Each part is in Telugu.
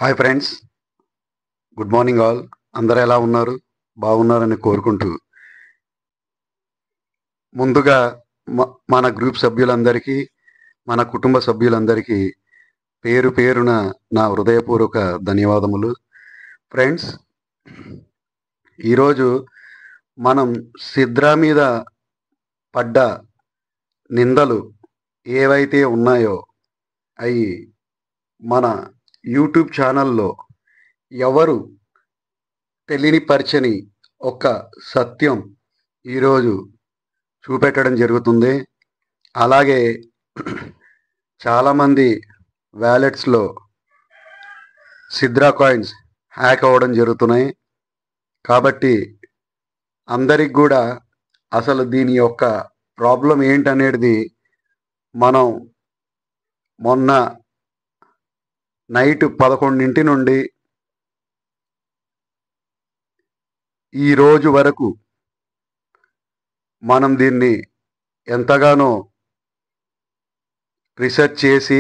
Hi friends, good morning all. అందరూ ఎలా ఉన్నారు? బాగున్నారని కోరుకుంటూ ముందుగా మన గ్రూప్ సభ్యులందరికీ, మన కుటుంబ సభ్యులందరికీ పేరు పేరున నా హృదయపూర్వక ధన్యవాదములు. ఫ్రెండ్స్, ఈరోజు మనం సిద్రా మీద పడ్డ నిందలు ఏవైతే ఉన్నాయో అవి మన యూట్యూబ్ ఛానల్లో ఎవరు తెలియనిపరచని ఒక సత్యం ఈరోజు చూపెట్టడం జరుగుతుంది. అలాగే చాలామంది వ్యాలెట్స్లో సిద్రా కాయిన్స్ హ్యాక్ అవ్వడం జరుగుతున్నాయి. కాబట్టి అందరికి కూడా అసలు దీని యొక్క ప్రాబ్లం ఏంటనేది మనం మొన్న నైట్ 11 నుండి ఈ రోజు వరకు మనం దీన్ని ఎంతగానో రీసెర్చ్ చేసి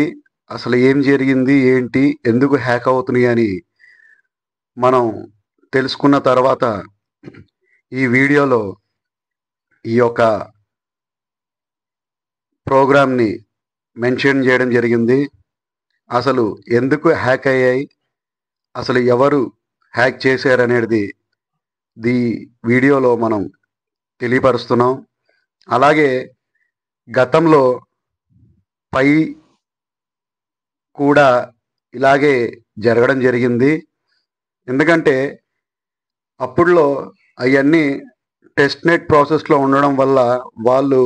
అసలు ఏం జరిగింది, ఏంటి, ఎందుకు హ్యాక్ అవుతున్నాయి అని మనం తెలుసుకున్న తర్వాత ఈ వీడియోలో ఈ యొక్క ప్రోగ్రామ్ని మెన్షన్ చేయడం జరిగింది. అసలు ఎందుకు హ్యాక్ అయ్యాయి, అసలు ఎవరు హ్యాక్ చేశారనేది ఈ వీడియోలో మనం తెలియపరుస్తున్నాం. అలాగే గతంలో పై కూడా ఇలాగే జరగడం జరిగింది. ఎందుకంటే అప్పుడులో అవన్నీ టెస్ట్ నెట్ ప్రాసెస్లో ఉండడం వల్ల వాళ్ళు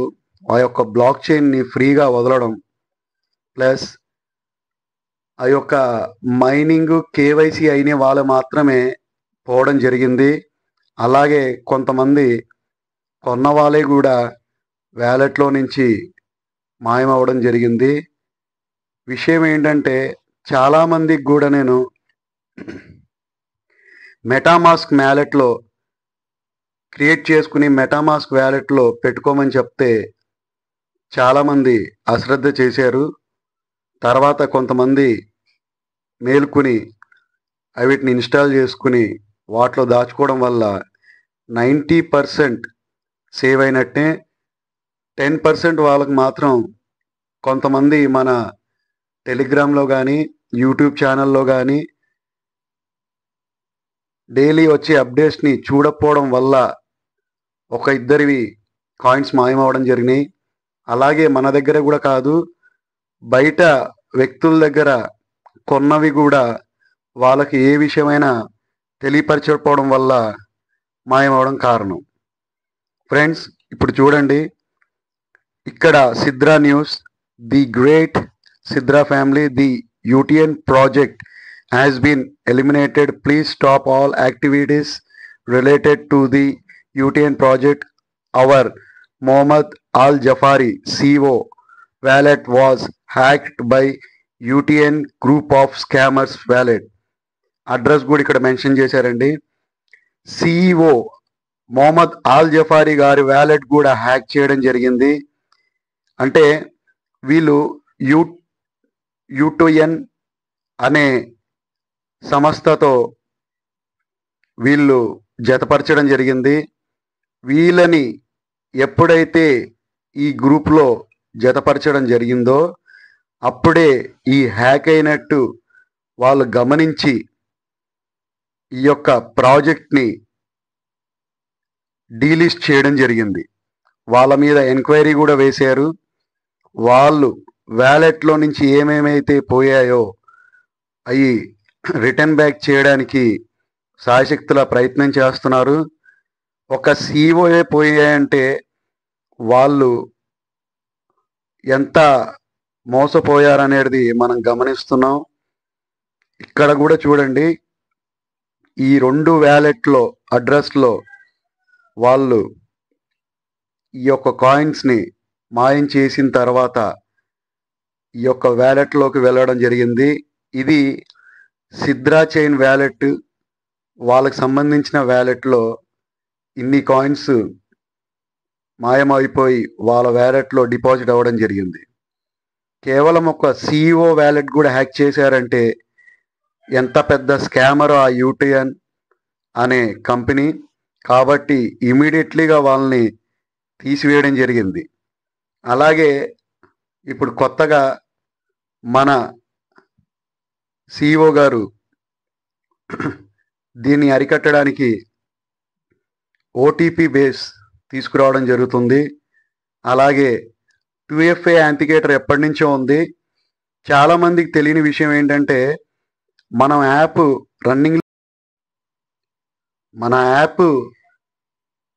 ఆ యొక్క బ్లాక్ చైన్ని ఫ్రీగా వదలడం, ప్లస్ ఆ యొక్క మైనింగ్ కేవైసీ అయిన వాళ్ళు మాత్రమే పోవడం జరిగింది. అలాగే కొంతమంది కొన్న వాళ్ళే కూడా వ్యాలెట్లో నుంచి మాయమవ్వడం జరిగింది. విషయం ఏంటంటే చాలామందికి కూడా నేను మెటామాస్క్ వ్యాలెట్లో క్రియేట్ చేసుకుని మెటామాస్క్ వ్యాలెట్లో పెట్టుకోమని చెప్తే చాలామంది అశ్రద్ధ చేశారు. తర్వాత కొంతమంది మేలుకుని వీటిని ఇన్స్టాల్ చేసుకుని వాటిలో దాచుకోవడం వల్ల 90% సేవ్ అయినట్టే. 10% వాళ్ళకి మాత్రం కొంతమంది మన టెలిగ్రామ్లో కానీ యూట్యూబ్ ఛానల్లో కానీ డైలీ వచ్చే అప్డేట్స్ని చూడకపోవడం వల్ల ఒక ఇద్దరివి కాయిన్స్ మాయమవడం జరిగినాయి. అలాగే మన దగ్గర కూడా కాదు, బయట వ్యక్తుల దగ్గర కొన్నవి కూడా వాళ్ళకి ఏ విషయమైనా తెలియపరచకపోవడం వల్ల మాయమవడం కారణం. ఫ్రెండ్స్, ఇప్పుడు చూడండి, ఇక్కడ Sidra news, the great Sidra family, the UTN project has been eliminated. Please stop all activities related to the UTN project. Our Mohammad Al Jafari CEO wallet was hacked by UTN group of scammers wallet. Address కూడా ఇక్కడ మెన్షన్ చేశారండి. CEO మొహమ్మద్ ఆల్ జఫారీ గారి వ్యాలెట్ కూడా హ్యాక్ చేయడం జరిగింది. అంటే వీళ్ళు యూటీఎన్ అనే సంస్థతో వీళ్ళు జతపరచడం జరిగింది. వీళ్ళని ఎప్పుడైతే ఈ గ్రూప్లో జతపరచడం జరిగిందో అప్పుడే ఈ హ్యాక్ అయినట్టు వాళ్ళు గమనించి ఈ యొక్క ప్రాజెక్ట్ని డీలిస్ట్ చేయడం జరిగింది. వాళ్ళ మీద ఎంక్వైరీ కూడా వేశారు. వాళ్ళు వ్యాలెట్లో నుంచి ఏమేమైతే పోయాయో అవి రిటర్న్ బ్యాక్ చేయడానికి శాయశక్తుల ప్రయత్నం చేస్తున్నారు. ఒక సీఓఏ పోయాయంటే వాళ్ళు ఎంత మోసపోయారనేది మనం గమనిస్తున్నాం. ఇక్కడ కూడా చూడండి, ఈ 2 వ్యాలెట్లో అడ్రస్లో వాళ్ళు ఈ యొక్క కాయిన్స్ని మాయం చేసిన తర్వాత ఈ యొక్క వ్యాలెట్లోకి వెళ్ళడం జరిగింది. ఇది సిద్రా చైన్ వ్యాలెట్, వాళ్ళకి సంబంధించిన వ్యాలెట్లో ఇన్ని కాయిన్స్ మాయమైపోయి వాళ్ళ వ్యాలెట్లో డిపాజిట్ అవ్వడం జరిగింది. కేవలం ఒక CEO వ్యాలెట్ కూడా హ్యాక్ చేశారంటే ఎంత పెద్ద స్కామర్ ఆ యూటీఎన్ అనే కంపెనీ. కాబట్టి ఇమీడియట్లీగా వాళ్ళని తీసివేయడం జరిగింది. అలాగే ఇప్పుడు కొత్తగా మన సిఇఓ గారు దీన్ని అరికట్టడానికి ఓటీపీ బేస్ తీసుకురావడం జరుగుతుంది. అలాగే 2FA యాంతికేటర్ ఎప్పటి నుంచో ఉంది. చాలామందికి తెలియని విషయం ఏంటంటే మన యాప్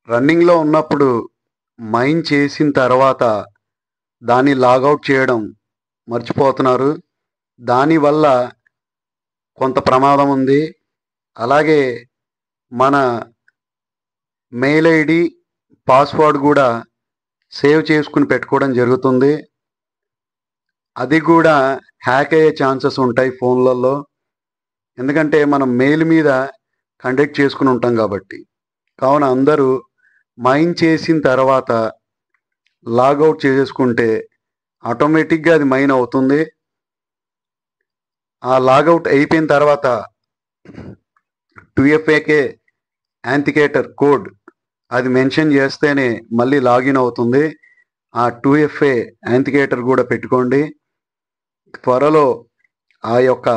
రన్నింగ్లో ఉన్నప్పుడు మైన్ చేసిన తర్వాత దాన్ని లాగౌట్ చేయడం మర్చిపోతున్నారు. దానివల్ల కొంత ప్రమాదం ఉంది. అలాగే మన మెయిల్ ఐడి పాస్వర్డ్ కూడా సేవ్ చేసుకుని పెట్టుకోవడం జరుగుతుంది. అది కూడా హ్యాక్ అయ్యే ఛాన్సెస్ ఉంటాయి ఫోన్లలో. ఎందుకంటే మనం మెయిల్ మీద కండక్ట్ చేసుకుని ఉంటాం కాబట్టి. కావున అందరూ మైన్ చేసిన తర్వాత లాగౌట్ చేసుకుంటే ఆటోమేటిక్గా అది మైన్ అవుతుంది. ఆ లాగౌట్ అయిపోయిన తర్వాత 2FAకే యాంతికేటర్ కోడ్ అది మెన్షన్ చేస్తేనే మళ్ళీ లాగిన్ అవుతుంది. ఆ 2FA యాంతికేటర్ కూడా పెట్టుకోండి. త్వరలో ఆ యొక్క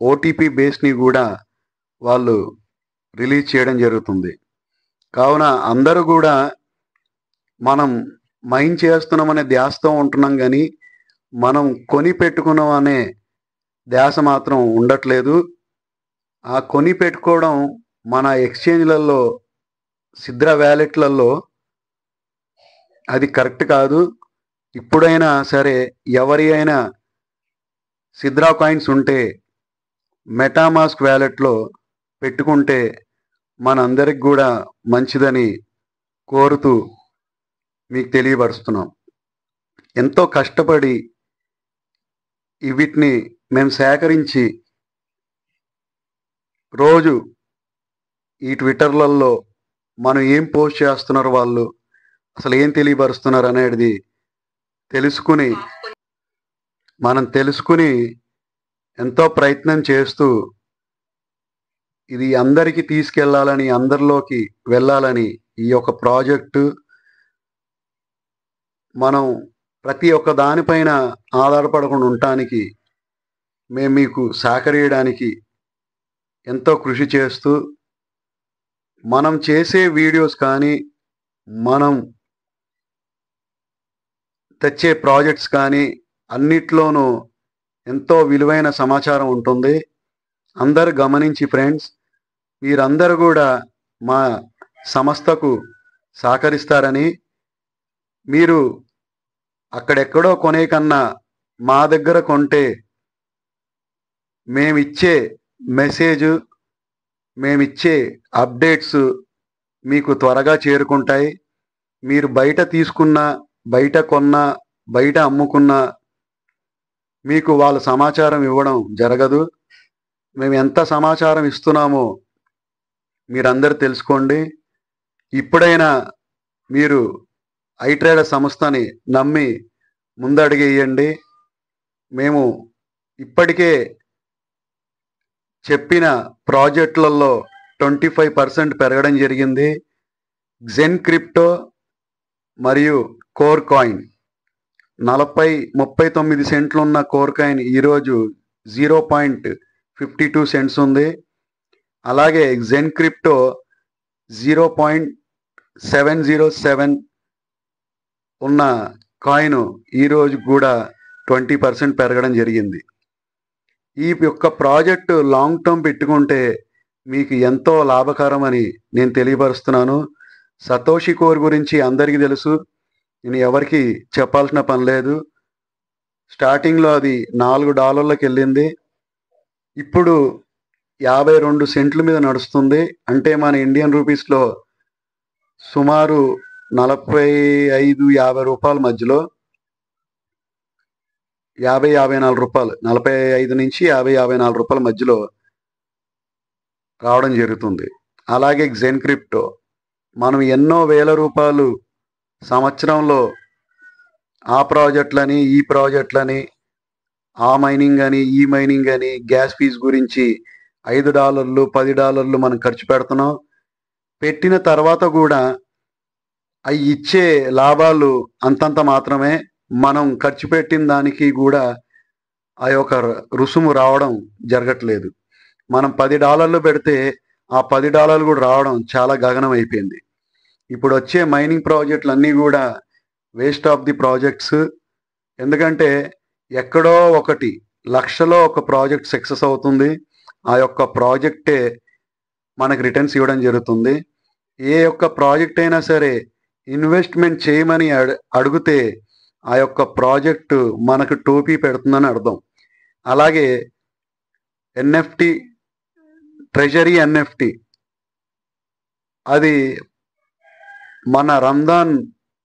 ఓటీపీ బేస్ని కూడా వాళ్ళు రిలీజ్ చేయడం జరుగుతుంది. కావున అందరూ కూడా మనం మైన్ చేస్తున్నామనే ధ్యాసతో ఉంటున్నాం, కానీ మనం కొని పెట్టుకున్నాం అనే ధ్యాస మాత్రం ఉండట్లేదు. ఆ కొని పెట్టుకోవడం మన ఎక్స్చేంజ్లలో సిద్రా వ్యాలెట్లలో అది కరెక్ట్ కాదు. ఇప్పుడైనా సరే ఎవరి అయినా సిద్రా కాయిన్స్ ఉంటే మెటామాస్క్ వ్యాలెట్లో పెట్టుకుంటే మనందరికి కూడా మంచిదని కోరుతూ మీకు తెలియపరుస్తున్నాం. ఎంతో కష్టపడి వీటిని మేము సేకరించి రోజు ఈ ట్విట్టర్లలో మనం ఏం పోస్ట్ చేస్తున్నారు, వాళ్ళు అసలు ఏం తెలియపరుస్తున్నారు అనేది తెలుసుకుని ఎంతో ప్రయత్నం చేస్తూ ఇది అందరికీ తీసుకెళ్లాలని, అందరిలోకి వెళ్ళాలని ఈ యొక్క ప్రాజెక్టు మనం ప్రతి ఒక్క దానిపైన ఆధారపడకుండా ఉండటానికి మేము మీకు సహకరించడానికి ఎంతో కృషి చేస్తూ మనం చేసే వీడియోస్ కానీ మనం తెచ్చే ప్రాజెక్ట్స్ కానీ అన్నిట్లోనూ ఎంతో విలువైన సమాచారం ఉంటుంది. అందరూ గమనించి ఫ్రెండ్స్, మీరందరూ కూడా మా సంస్థకు సహకరిస్తారని, మీరు అక్కడెక్కడో కొనే కన్నా మా దగ్గర కొంటే మేమిచ్చే మెసేజ్, మేమిచ్చే అప్డేట్స్ మీకు త్వరగా చేరుకుంటాయి. మీరు బయట తీసుకున్నా, బయట కొన్నా, బయట అమ్ముకున్నా మీకు వాళ్ళ సమాచారం ఇవ్వడం జరగదు. మేము ఎంత సమాచారం ఇస్తున్నామో మీరందరూ తెలుసుకోండి. ఇప్పుడైనా మీరు ఐట్రేడర్ సంస్థని నమ్మి ముందడుగేయండి. మేము ఇప్పటికే చెప్పిన ప్రాజెక్టులలో 25% పెరగడం జరిగింది. జెన్ క్రిప్టో మరియు కోర్ కాయిన్ 39 సెంట్లు ఉన్న కోర్ కాయిన్ ఈరోజు 0.52 సెంట్స్ ఉంది. అలాగే జెన్ క్రిప్టో 0.707 ఉన్న కాయిన్ ఈరోజు కూడా 20% పెరగడం జరిగింది. ఈ యొక్క ప్రాజెక్టు లాంగ్ టర్మ్ పెట్టుకుంటే మీకు ఎంతో లాభకరమని నేను తెలియపరుస్తున్నాను. సతోషి కోర్ గురించి అందరికీ తెలుసు, నేను ఎవరికి చెప్పాల్సిన పని లేదు. స్టార్టింగ్లో అది $4కి వెళ్ళింది, ఇప్పుడు 52 సెంట్ల మీద నడుస్తుంది. అంటే మన ఇండియన్ రూపీస్లో సుమారు 45-50 రూపాయల మధ్యలో, 50-54 రూపాయలు, 45 నుంచి 50-54 రూపాయల మధ్యలో రావడం జరుగుతుంది. అలాగే జెన్ క్రిప్టో మనం ఎన్నో వేల రూపాయలు సంవత్సరంలో ఆ ప్రాజెక్టులని, ఈ ప్రాజెక్టులని, ఆ మైనింగ్ అని, ఈ మైనింగ్ అని, గ్యాస్ ఫీజు గురించి $5 $10 మనం ఖర్చు పెడుతున్నాం. పెట్టిన తర్వాత కూడా అవి ఇచ్చే లాభాలు అంతంత మాత్రమే. మనం ఖర్చు పెట్టిన దానికి కూడా ఆ యొక్క రుసుము రావడం జరగట్లేదు. మనం $10 పెడితే ఆ $10 కూడా రావడం చాలా గగనం అయిపోయింది. ఇప్పుడు వచ్చే మైనింగ్ ప్రాజెక్టులు అన్నీ కూడా వేస్ట్ ఆఫ్ ది ప్రాజెక్ట్స్. ఎందుకంటే ఎక్కడో ఒకటి లక్షలో ఒక ప్రాజెక్ట్ సక్సెస్ అవుతుంది. ఆ యొక్క ప్రాజెక్టే మనకు రిటర్న్స్ ఇవ్వడం జరుగుతుంది. ఏ యొక్క ప్రాజెక్ట్ అయినా సరే ఇన్వెస్ట్మెంట్ చేయమని అడిగితే ఆ యొక్క ప్రాజెక్టు మనకు టోపీ పెడుతుందని అర్థం. అలాగే ఎన్ఎఫ్టి, ట్రెజరీ ఎన్ఎఫ్టి, అది మన రంజాన్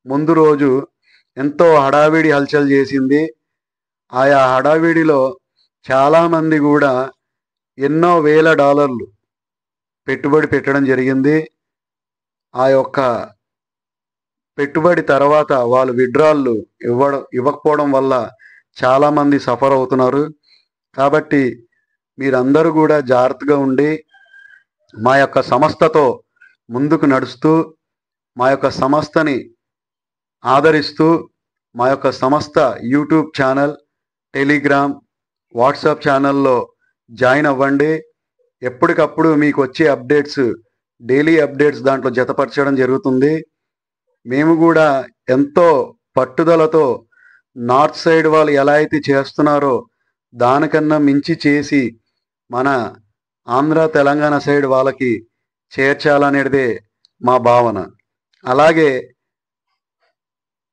ముందు రోజు ఎంతో హడావిడి హల్చల్ చేసింది. ఆయా హడావిడిలో చాలామంది కూడా ఎన్నో వేల డాలర్లు పెట్టుబడి పెట్టడం జరిగింది. ఆ యొక్క పెట్టుబడి తర్వాత వాళ్ళు విత్డ్రాలు ఇవ్వకపోవడం వల్ల చాలామంది సఫర్ అవుతున్నారు. కాబట్టి మీరందరూ కూడా జాగ్రత్తగా ఉండి మా యొక్క సంస్థతో ముందుకు నడుస్తూ, మా యొక్క సంస్థని ఆదరిస్తూ, మా యొక్క సంస్థ యూట్యూబ్ ఛానల్, టెలిగ్రామ్, వాట్సాప్ ఛానల్లో జాయిన్ అవ్వండి. ఎప్పటికప్పుడు మీకు వచ్చే అప్డేట్స్, డైలీ అప్డేట్స్ దాంట్లో జతపరచడం జరుగుతుంది. మేము కూడా ఎంతో పట్టుదలతో నార్త్ సైడ్ వాళ్ళు ఎలా అయితే చేస్తున్నారో దానికన్నా మించి చేసి మన ఆంధ్ర, తెలంగాణ సైడ్ వాళ్ళకి చేర్చాలనేదే మా భావన. అలాగే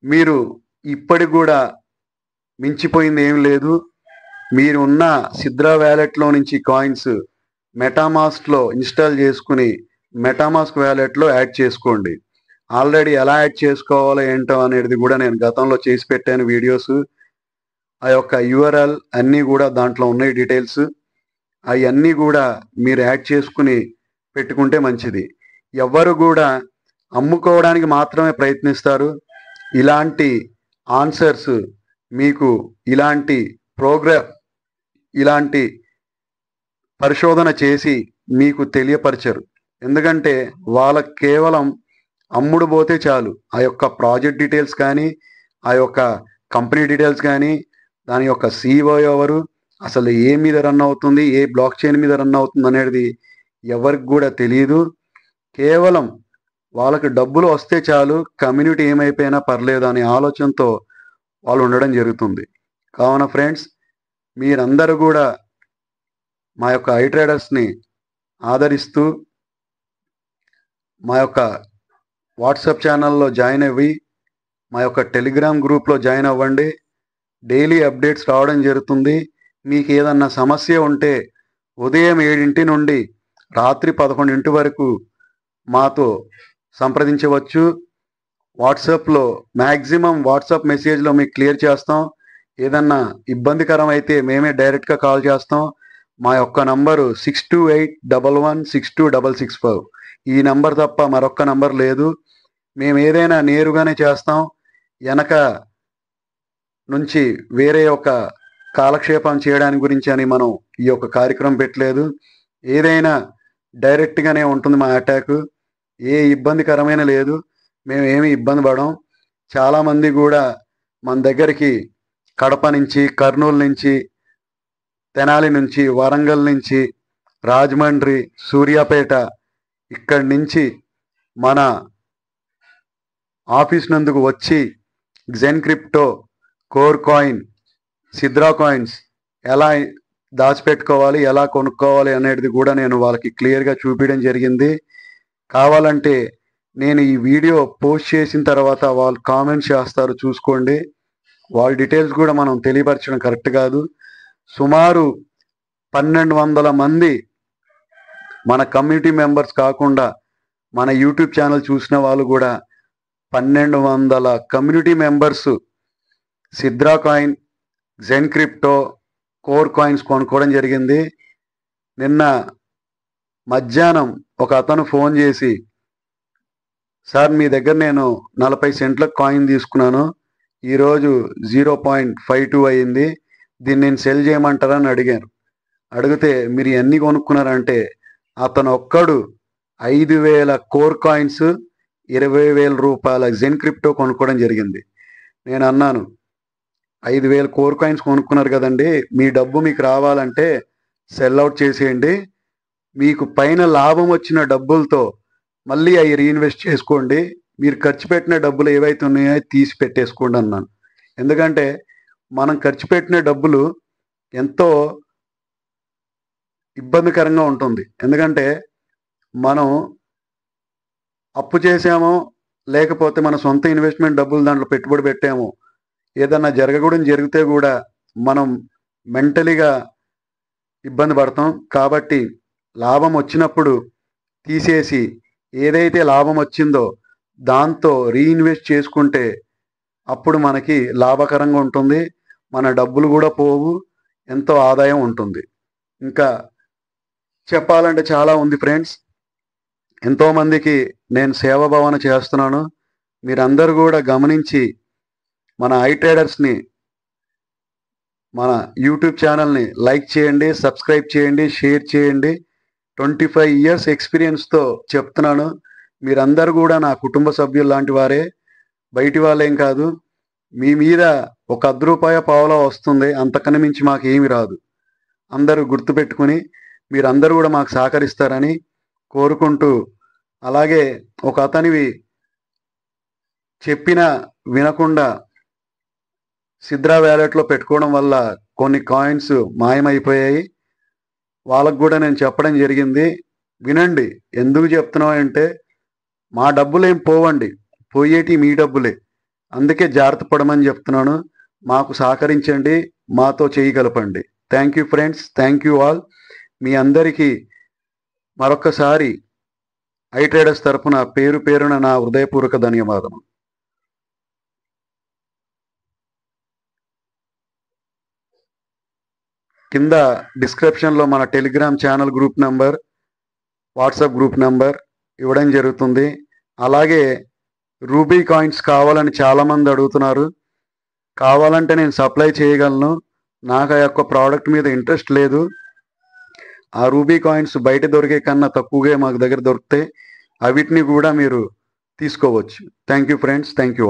మీరు ఇప్పటికి కూడా మించిపోయింది ఏం లేదు. మీరు ఉన్న సిద్రా వ్యాలెట్లో నుంచి కాయిన్స్ మెటామాస్క్లో ఇన్స్టాల్ చేసుకుని మెటామాస్క్ వ్యాలెట్లో యాడ్ చేసుకోండి. ఆల్రెడీ ఎలా యాడ్ చేసుకోవాలో ఏంటో అనేది కూడా నేను గతంలో చేసి పెట్టాను వీడియోస్. ఆ యొక్క యూఆర్ఎల్ అన్నీ కూడా దాంట్లో ఉన్నాయి డీటెయిల్స్. అవన్నీ కూడా మీరు యాడ్ చేసుకుని పెట్టుకుంటే మంచిది. ఎవ్వరు కూడా అమ్ముకోవడానికి మాత్రమే ప్రయత్నిస్తారు. ఇలాంటి ఆన్సర్స్ మీకు ఇలాంటి పరిశోధన చేసి మీకు తెలియపరచరు. ఎందుకంటే వాళ్ళకి కేవలం అమ్ముడు పోతే చాలు. ఆ యొక్క ప్రాజెక్ట్ డీటెయిల్స్ కానీ, ఆ యొక్క కంపెనీ డీటెయిల్స్ కానీ, దాని యొక్క CEO ఎవరు, అసలు ఏ మీద రన్ అవుతుంది, ఏ బ్లాక్ చైన్ మీద రన్ అవుతుంది అనేది ఎవరికి కూడా తెలియదు. కేవలం వాళ్ళకి డబ్బులు వస్తే చాలు, కమ్యూనిటీ ఏమైపోయినా పర్లేదు అనే ఆలోచనతో వాళ్ళు ఉండడం జరుగుతుంది. కావున ఫ్రెండ్స్, మీరందరూ కూడా మా యొక్క iTraders ఆదరిస్తూ మా యొక్క వాట్సాప్ ఛానల్లో జాయిన్ అవ్వి మా యొక్క టెలిగ్రామ్ గ్రూప్లో జాయిన్ అవ్వండి. డైలీ అప్డేట్స్ రావడం జరుగుతుంది. మీకు ఏదన్నా సమస్య ఉంటే ఉదయం 7 నుండి రాత్రి 11 వరకు మాతో సంప్రదించవచ్చు. వాట్సాప్లో మ్యాక్సిమం వాట్సాప్ మెసేజ్లో మీకు క్లియర్ చేస్తాం. ఏదన్నా ఇబ్బందికరం అయితే మేమే డైరెక్ట్గా కాల్ చేస్తాం. మా యొక్క నంబరు 6281162665. ఈ నంబర్ తప్ప మరొక్క నంబర్ లేదు. మేము ఏదైనా నేరుగానే చేస్తాం. వెనక నుంచి వేరే ఒక కాలక్షేపం చేయడానికి గురించి అని మనం ఈ యొక్క కార్యక్రమం పెట్టలేదు. ఏదైనా డైరెక్ట్గానే ఉంటుంది మా అటాక్. ఏ ఇబ్బందికరమైన లేదు. మేము ఏమి ఇబ్బంది పడం. చాలామంది కూడా మన దగ్గరికి కడప నుంచి, కర్నూలు నుంచి, తెనాలి నుంచి, వరంగల్ నుంచి, రాజమండ్రి, సూర్యాపేట, ఇక్కడి నుంచి మన ఆఫీస్ నందుకు వచ్చి gen crypto, core coin, Sidra coins ఎలా దాచిపెట్టుకోవాలి, ఎలా కొనుక్కోవాలి అనేది కూడా నేను వాళ్ళకి క్లియర్గా చూపించడం జరిగింది. కావాలంటే నేను ఈ వీడియో పోస్ట్ చేసిన తర్వాత వాళ్ళు కామెంట్స్ చేస్తారు, చూసుకోండి. వాళ్ళ డీటెయిల్స్ కూడా మనం తెలియపరచడం కరెక్ట్ కాదు. సుమారు 1200 మంది మన కమ్యూనిటీ మెంబర్స్ కాకుండా మన యూట్యూబ్ ఛానల్ చూసిన వాళ్ళు కూడా 1200 కమ్యూనిటీ మెంబర్స్ సిద్రా కాయిన్, జెన్ క్రిప్టో, కోర్ కాయిన్స్ కొనుక్కోవడం జరిగింది. నిన్న మధ్యాహ్నం ఒక అతను ఫోన్ చేసి, సార్ మీ దగ్గర నేను 40 సెంట్లకు కాయిన్ తీసుకున్నాను, ఈరోజు 0.52 అయింది, దీన్ని నేను సెల్ చేయమంటారా అని అడిగాను. అడిగితే మీరు ఎన్ని కొనుక్కున్నారంటే అతను ఒక్కడు 5,000 కోర్ కాయిన్స్ 20,000 రూపాయల జెన్ క్రిప్టో కొనుక్కోవడం జరిగింది. నేను అన్నాను, 5,000 కోర్ కాయిన్స్ కొనుక్కున్నారు కదండి, మీ డబ్బు మీకు రావాలంటే సెల్ అవుట్ చేసేయండి, మీకు పైన లాభం వచ్చిన డబ్బులతో మళ్ళీ అవి రీఇన్వెస్ట్ చేసుకోండి, మీరు ఖర్చు పెట్టిన డబ్బులు ఏవైతే ఉన్నాయో తీసి పెట్టేసుకోండి అన్నాను. ఎందుకంటే మనం ఖర్చు పెట్టిన డబ్బులు ఎంతో ఇబ్బందికరంగా ఉంటుంది. ఎందుకంటే మనం అప్పు చేసామో లేకపోతే మన సొంత ఇన్వెస్ట్మెంట్ డబ్బులు దాంట్లో పెట్టుబడి పెట్టామో ఏదన్నా జరగకూడదు జరిగితే కూడా మనం మెంటలీగా ఇబ్బంది పడతాం. కాబట్టి లాభం వచ్చినప్పుడు తీసేసి ఏదైతే లాభం వచ్చిందో దాంతో రీఇన్వెస్ట్ చేసుకుంటే అప్పుడు మనకి లాభకరంగా ఉంటుంది, మన డబ్బులు కూడా పోవు, ఎంతో ఆదాయం ఉంటుంది. ఇంకా చెప్పాలంటే చాలా ఉంది ఫ్రెండ్స్. ఎంతోమందికి నేను సేవాభావన చేస్తున్నాను. మీరందరూ కూడా గమనించి మన ఐ ట్రేడర్స్ని, మన యూట్యూబ్ ఛానల్ని లైక్ చేయండి, సబ్స్క్రైబ్ చేయండి, షేర్ చేయండి. 25 ఇయర్స్ ఎక్స్పీరియన్స్తో చెప్తున్నాను. మీరందరూ కూడా నా కుటుంబ సభ్యులు లాంటి వారే, బయటి వాళ్ళేం కాదు. మీ మీద ఒక రూపాయ పావలా వస్తుంది, అంతకన్నా మించి మాకు ఏమి రాదు. అందరూ గుర్తుపెట్టుకుని మీరందరూ కూడా మాకు సహకరిస్తారని కోరుకుంటూ, అలాగే ఒక అతనివి చెప్పిన వినకుండా సిద్రా వ్యాలెట్లో పెట్టుకోవడం వల్ల కొన్ని కాయిన్స్ మాయమైపోయాయి. వాళ్ళకు కూడా నేను చెప్పడం జరిగింది, వినండి. ఎందుకు చెప్తున్నావు అంటే మా డబ్బులేం పోవండి, పోయేటి మీ డబ్బులే, అందుకే జాగ్రత్త పడమని చెప్తున్నాను. మాకు సహకరించండి, మాతో చేయగలపండి. Thank you friends, thank you all. మీ అందరికీ మరొకసారి ఐ ట్రేడర్స్ తరపున పేరు పేరున నా హృదయపూర్వక ధన్యవాదములు. కింద డిస్క్రిప్షన్లో మన Telegram channel group number, WhatsApp group number ఇవ్వడం జరుగుతుంది. అలాగే రూబీ కాయిన్స్ కావాలని చాలామంది అడుగుతున్నారు. కావాలంటే నేను సప్లై చేయగలను. నాకు ఆ యొక్క ప్రోడక్ట్ మీద ఇంట్రెస్ట్ లేదు. ఆ రూబీ కాయిన్స్ బయట దొరికే కన్నా తక్కువగా మాకు దగ్గర దొరుకుతాయి. అవిటిని కూడా మీరు తీసుకోవచ్చు. Thank you friends, thank you.